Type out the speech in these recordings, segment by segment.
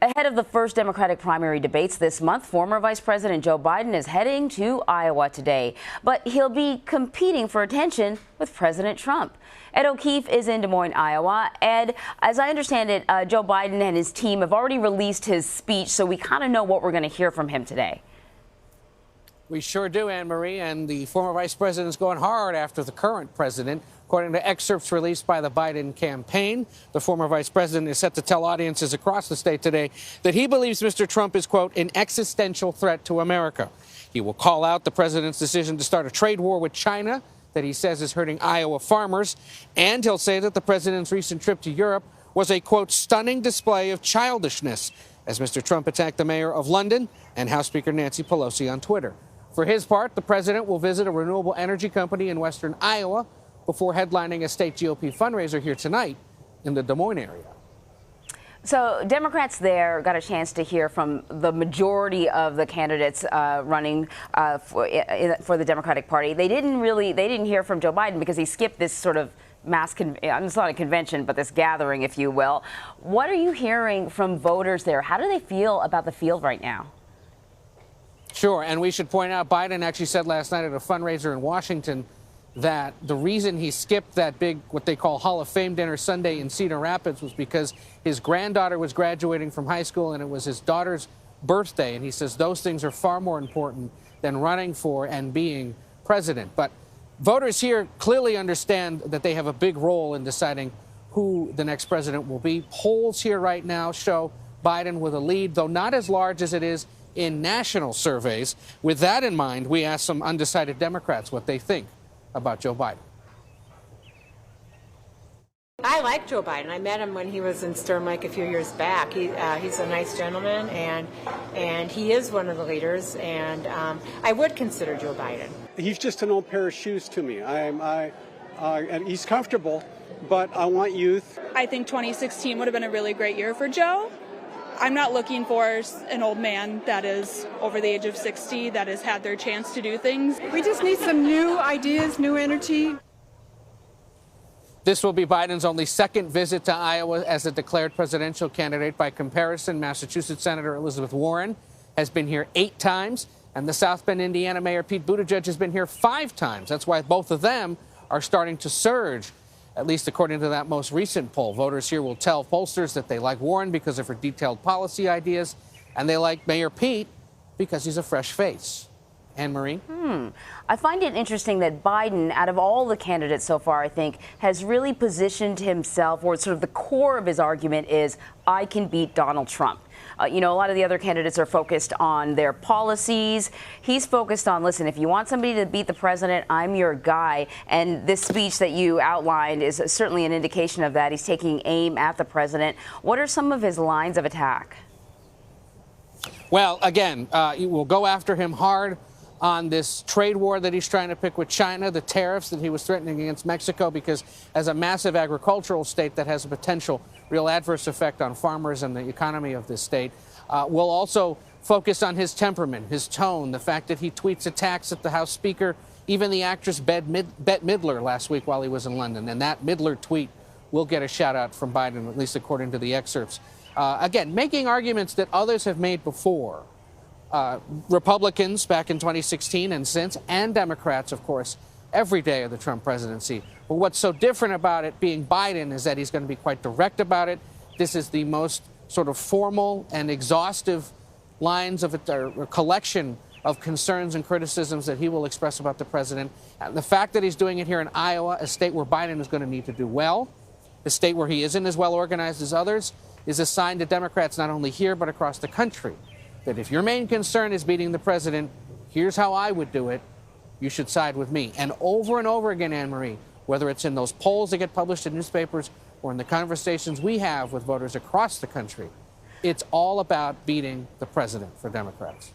Ahead of the first Democratic primary debates this month, former Vice President Joe Biden is heading to Iowa today, but he'll be competing for attention with President Trump. Ed O'Keefe is in Des Moines, Iowa. Ed, as I understand it, Joe Biden and his team have already released his speech, so we kind of know what we're going to hear from him today. We sure do, Anne-Marie, and the former vice president is going hard after the current president. According to excerpts released by the Biden campaign, the former vice president is set to tell audiences across the state today that he believes Mr. Trump is, quote, an existential threat to America. He will call out the president's decision to start a trade war with China that he says is hurting Iowa farmers, and he'll say that the president's recent trip to Europe was a, quote, stunning display of childishness, as Mr. Trump attacked the mayor of London and House Speaker Nancy Pelosi on Twitter. For his part, the president will visit a renewable energy company in western Iowa before headlining a state GOP fundraiser here tonight in the Des Moines area. So Democrats there got a chance to hear from the majority of the candidates running for the Democratic Party. They didn't hear from Joe Biden because he skipped this sort of it's not a convention, but this gathering, if you will. What are you hearing from voters there? How do they feel about the field right now? Sure, and we should point out Biden actually said last night at a fundraiser in Washington that the reason he skipped that big, what they call Hall of Fame dinner Sunday in Cedar Rapids was because his granddaughter was graduating from high school and it was his daughter's birthday. And he says those things are far more important than running for and being president. But voters here clearly understand that they have a big role in deciding who the next president will be. Polls here right now show Biden with a lead, though not as large as it is in national surveys. With that in mind, we asked some undecided Democrats what they think about Joe Biden. I like Joe Biden. I met him when he was in Stern Lake a few years back. He's a nice gentleman, and he is one of the leaders, and I would consider Joe Biden. He's just an old pair of shoes to me. And he's comfortable, but I want youth. I think 2016 would have been a really great year for Joe. I'm not looking for an old man that is over the age of 60 that has had their chance to do things. We just need some new ideas, new energy. This will be Biden's only second visit to Iowa as a declared presidential candidate. By comparison, Massachusetts Senator Elizabeth Warren has been here 8 times, and the South Bend, Indiana Mayor Pete Buttigieg has been here 5 times. That's why both of them are starting to surge, at least according to that most recent poll. Voters here will tell pollsters that they like Warren because of her detailed policy ideas, and they like Mayor Pete because he's a fresh face. Anne-Marie? I find it interesting that Biden, out of all the candidates so far, I think, has really positioned himself, or sort of the core of his argument is, I can beat Donald Trump. You know, a lot of the other candidates are focused on their policies. He's focused on, listen, if you want somebody to beat the president, I'm your guy. And this speech that you outlined is certainly an indication of that. He's taking aim at the president. What are some of his lines of attack? Well, again, we'll go after him hard on this trade war that he's trying to pick with China, the tariffs that he was threatening against Mexico, because as a massive agricultural state that has a potential real adverse effect on farmers and the economy of this state. We'll also focus on his temperament, his tone, the fact that he tweets attacks at the House Speaker, even the actress Bette Midler last week while he was in London. And that Midler tweet will get a shout out from Biden, at least according to the excerpts. Again, making arguments that others have made before. Republicans back in 2016 and since, and Democrats, of course, every day of the Trump presidency. But what's so different about it being Biden is that he's going to be quite direct about it. This is the most sort of formal and exhaustive lines of it, or collection of concerns and criticisms that he will express about the president. And the fact that he's doing it here in Iowa, a state where Biden is going to need to do well, a state where he isn't as well organized as others, is a sign to Democrats not only here but across the country that if your main concern is beating the president, here's how I would do it. You should side with me. And over again, Anne-Marie, whether it's in those polls that get published in newspapers or in the conversations we have with voters across the country, it's all about beating the president for Democrats.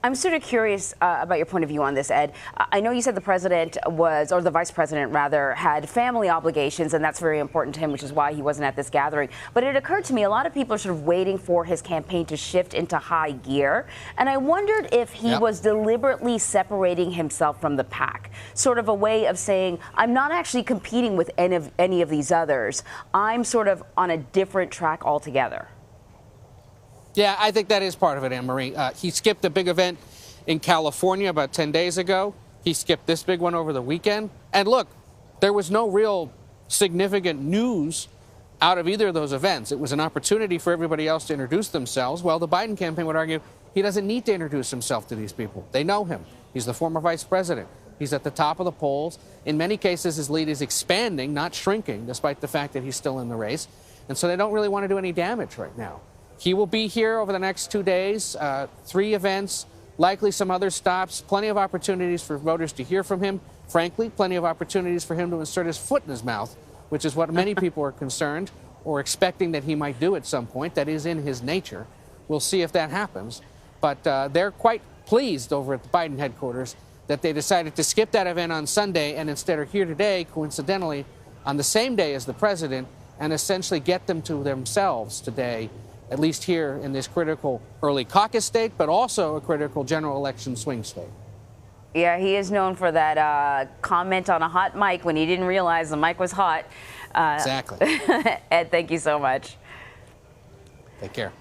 I'm sort of curious about your point of view on this, Ed. I know you said the president was, or the vice president rather, had family obligations, and that's very important to him, which is why he wasn't at this gathering. But it occurred to me a lot of people are sort of waiting for his campaign to shift into high gear. And I wondered if he was deliberately separating himself from the pack, sort of a way of saying, I'm not actually competing with any of these others. I'm sort of on a different track altogether. Yeah, I think that is part of it, Anne-Marie. He skipped a big event in California about 10 days ago. He skipped this big one over the weekend. And look, there was no real significant news out of either of those events. It was an opportunity for everybody else to introduce themselves. Well, the Biden campaign would argue he doesn't need to introduce himself to these people. They know him. He's the former vice president. He's at the top of the polls. In many cases, his lead is expanding, not shrinking, despite the fact that he's still in the race. And so they don't really want to do any damage right now. He will be here over the next 2 days, 3 events, likely some other stops, plenty of opportunities for voters to hear from him. Frankly, plenty of opportunities for him to insert his foot in his mouth, which is what many people are concerned or expecting that he might do at some point. That is in his nature. We'll see if that happens. But they're quite pleased over at the Biden headquarters that they decided to skip that event on Sunday and instead are here today, coincidentally, on the same day as the president, and essentially get them to themselves today, at least here in this critical early caucus state, but also a critical general election swing state. Yeah, he is known for that comment on a hot mic when he didn't realize the mic was hot. Exactly. Ed, thank you so much. Take care.